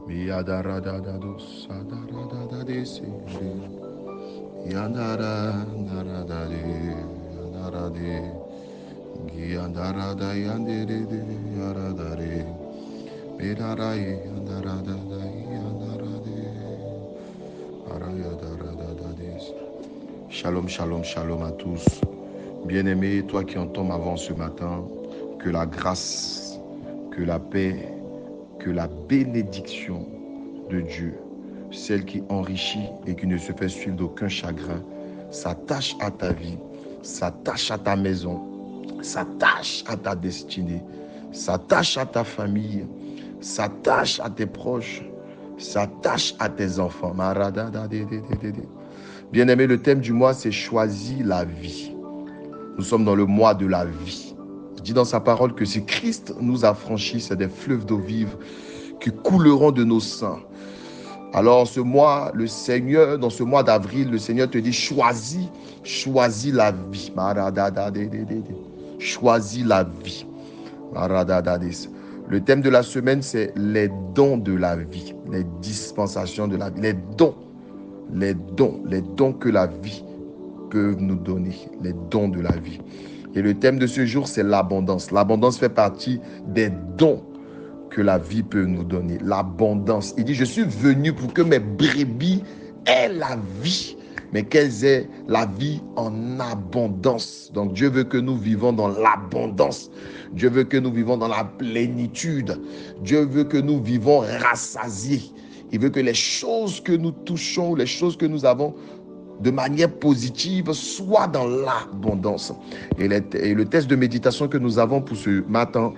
Miyadaradados, adaradadadese, yandaradadade, yandarade, giyandarada, yanderede, yaradare, medaraye, yandaradada, yandarade, arayadaradadades. Shalom, shalom, shalom à tous. Bien-aimé, toi qui entends ma voix ce matin, que la grâce, que la paix, que la bénédiction de Dieu, celle qui enrichit et qui ne se fait suivre d'aucun chagrin, s'attache à ta vie, s'attache à ta maison, s'attache à ta destinée, s'attache à ta famille, s'attache à tes proches, s'attache à tes enfants. Bien-aimé, le thème du mois, c'est « Choisis la vie ». Nous sommes dans le mois de la vie. Il dit dans sa parole que si Christ nous a franchis, c'est des fleuves d'eau vive qui couleront de nos seins. Alors ce mois, le Seigneur, dans ce mois d'avril, le Seigneur te dit choisis la vie. Choisis la vie. Le thème de la semaine, c'est les dons de la vie, les dispensations de la vie, les dons que la vie peut nous donner, les dons de la vie. Et le thème de ce jour, c'est l'abondance. L'abondance fait partie des dons que la vie peut nous donner. L'abondance. Il dit, je suis venu pour que mes brebis aient la vie, mais qu'elles aient la vie en abondance. Donc Dieu veut que nous vivons dans l'abondance. Dieu veut que nous vivons dans la plénitude. Dieu veut que nous vivons rassasiés. Il veut que les choses que nous touchons, les choses que nous avons de manière positive, soient dans l'abondance. Et le texte de méditation que nous avons pour ce matin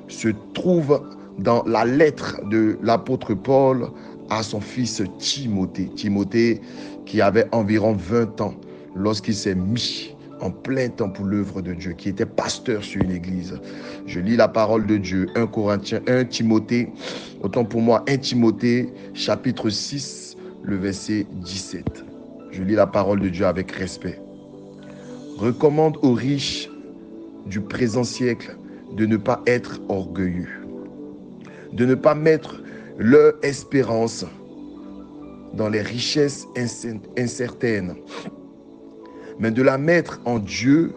se trouve dans la lettre de l'apôtre Paul à son fils Timothée. Timothée qui avait environ 20 ans lorsqu'il s'est mis en plein temps pour l'œuvre de Dieu, qui était pasteur sur une église. Je lis la parole de Dieu, 1 Timothée, autant pour moi, 1 Timothée, chapitre 6, le verset 17. Je lis la parole de Dieu avec respect. Recommande aux riches du présent siècle de ne pas être orgueilleux, de ne pas mettre leur espérance dans les richesses incertaines, mais de la mettre en Dieu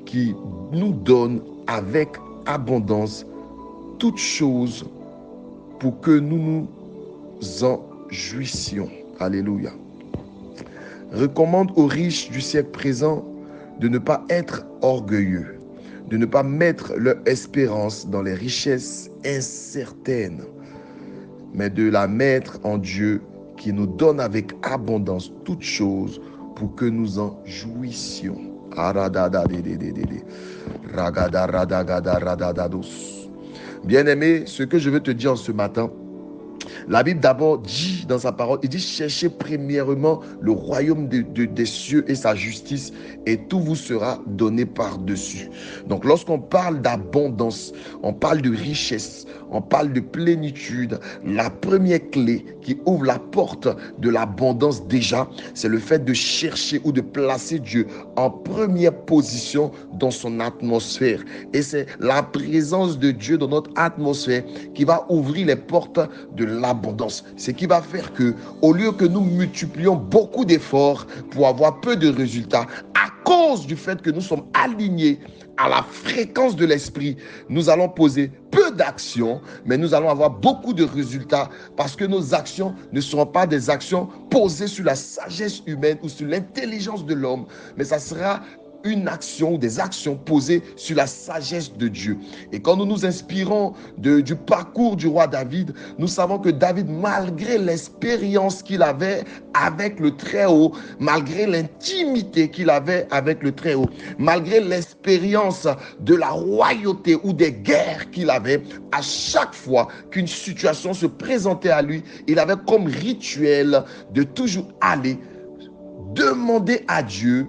qui nous donne avec abondance toutes choses pour que nous nous en jouissions. Alléluia. Recommande aux riches du siècle présent de ne pas être orgueilleux, de ne pas mettre leur espérance dans les richesses incertaines, mais de la mettre en Dieu qui nous donne avec abondance toutes choses pour que nous en jouissions. Bien-aimé, ce que je veux te dire ce matin, la Bible d'abord dit dans sa parole, il dit cherchez premièrement le royaume des cieux et sa justice et tout vous sera donné par-dessus. Donc lorsqu'on parle d'abondance, on parle de richesse, on parle de plénitude, la première clé qui ouvre la porte de l'abondance déjà, c'est le fait de chercher ou de placer Dieu en première position dans son atmosphère. Et c'est la présence de Dieu dans notre atmosphère qui va ouvrir les portes de l'abondance. Ce qui va faire que, au lieu que nous multiplions beaucoup d'efforts pour avoir peu de résultats, à cause du fait que nous sommes alignés à la fréquence de l'esprit, nous allons poser peu d'actions, mais nous allons avoir beaucoup de résultats parce que nos actions ne seront pas des actions posées sur la sagesse humaine ou sur l'intelligence de l'homme, mais ça sera une action ou des actions posées sur la sagesse de Dieu. Et quand nous nous inspirons du parcours du roi David, nous savons que David, malgré l'expérience qu'il avait avec le Très-Haut, malgré l'intimité qu'il avait avec le Très-Haut, malgré l'expérience de la royauté ou des guerres qu'il avait, à chaque fois qu'une situation se présentait à lui, il avait comme rituel de toujours aller demander à Dieu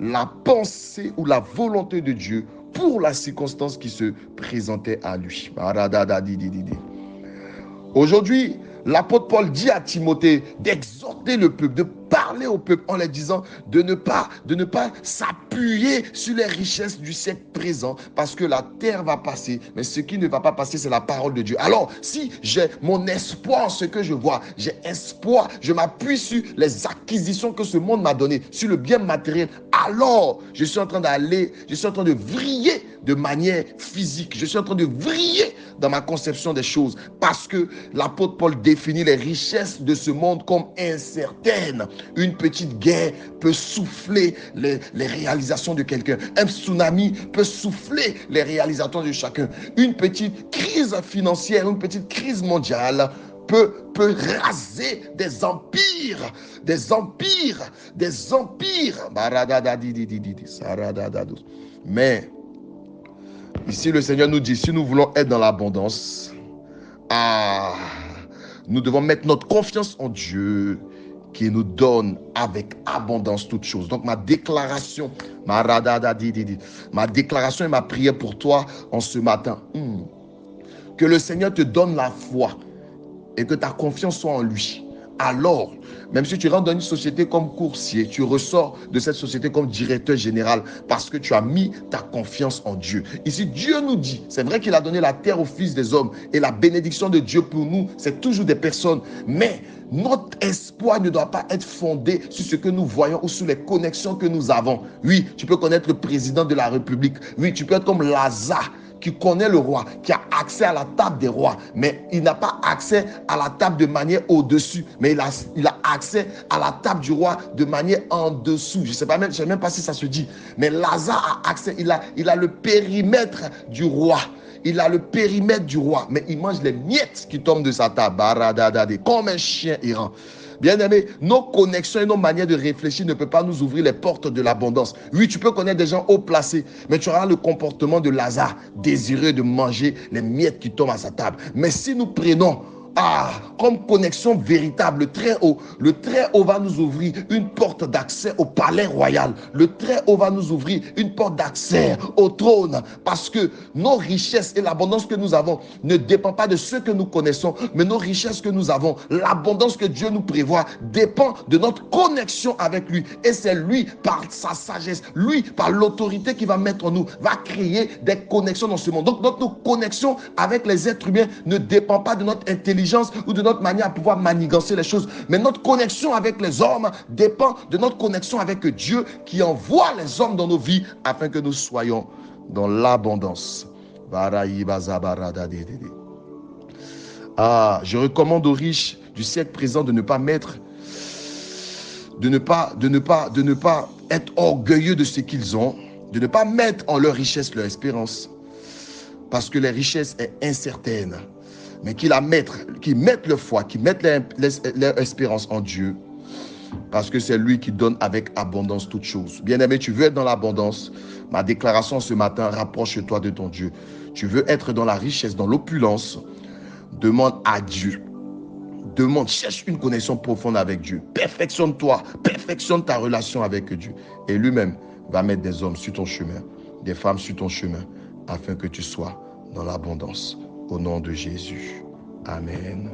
la pensée ou la volonté de Dieu pour la circonstance qui se présentait à lui. Aujourd'hui, l'apôtre Paul dit à Timothée d'exhorter le peuple, de parler au peuple en leur disant de ne pas s'appuyer sur les richesses du siècle présent, parce que la terre va passer, mais ce qui ne va pas passer, c'est la parole de Dieu. Alors, si j'ai mon espoir en ce que je vois, j'ai espoir, je m'appuie sur les acquisitions que ce monde m'a données, sur le bien matériel, alors je suis en train de vriller de manière physique, je suis en train de vriller dans ma conception des choses, parce que l'apôtre Paul définit les richesses de ce monde comme incertaines. Une petite guerre peut souffler les réalisations de quelqu'un. Un tsunami peut souffler les réalisations de chacun. Une petite crise financière, une petite crise mondiale peut raser des empires. Mais ici, le Seigneur nous dit, si nous voulons être dans l'abondance, nous devons mettre notre confiance en Dieu qui nous donne avec abondance toutes choses. Donc ma déclaration et ma prière pour toi en ce matin, que le Seigneur te donne la foi et que ta confiance soit en lui. Alors, même si tu rentres dans une société comme coursier, tu ressors de cette société comme directeur général parce que tu as mis ta confiance en Dieu. Ici, Dieu nous dit, c'est vrai qu'il a donné la terre aux fils des hommes et la bénédiction de Dieu pour nous, c'est toujours des personnes. Mais notre espoir ne doit pas être fondé sur ce que nous voyons ou sur les connexions que nous avons. Oui, tu peux connaître le président de la République. Oui, tu peux être comme Lazare, qui connaît le roi, qui a accès à la table des rois, mais il n'a pas accès à la table de manière au-dessus, mais il a accès à la table du roi de manière en dessous. Je ne sais même pas si ça se dit, mais Lazare a accès, il a le périmètre du roi. Il a le périmètre du roi, mais il mange les miettes qui tombent de sa table, comme un chien errant. Bien-aimé, nos connexions et nos manières de réfléchir ne peuvent pas nous ouvrir les portes de l'abondance. Oui, tu peux connaître des gens haut placés, mais tu auras le comportement de Lazare, désireux de manger les miettes qui tombent à sa table. Mais si nous prenons comme connexion véritable, le très haut va nous ouvrir une porte d'accès au palais royal. Le très haut va nous ouvrir une porte d'accès au trône, parce que nos richesses et l'abondance que nous avons ne dépendent pas de ceux que nous connaissons, mais nos richesses que nous avons, l'abondance que Dieu nous prévoit, dépend de notre connexion avec lui. Et c'est lui, par sa sagesse, lui, par l'autorité qu'il va mettre en nous, va créer des connexions dans ce monde. Donc notre connexion avec les êtres humains ne dépend pas de notre intelligence ou de notre manière à pouvoir manigancer les choses, mais notre connexion avec les hommes dépend de notre connexion avec Dieu qui envoie les hommes dans nos vies afin que nous soyons dans l'abondance. Je recommande aux riches du siècle présent de ne pas être orgueilleux de ce qu'ils ont, de ne pas mettre en leur richesse leur espérance, parce que les richesses est incertaine. Mais qu'ils mettent leur foi, qu'ils mettent leur espérance en Dieu, parce que c'est lui qui donne avec abondance toutes choses. Bien-aimé, tu veux être dans l'abondance? Ma déclaration ce matin, rapproche-toi de ton Dieu. Tu veux être dans la richesse, dans l'opulence? Demande à Dieu. Cherche une connexion profonde avec Dieu. Perfectionne-toi, perfectionne ta relation avec Dieu. Et lui-même va mettre des hommes sur ton chemin, des femmes sur ton chemin, afin que tu sois dans l'abondance. Au nom de Jésus. Amen.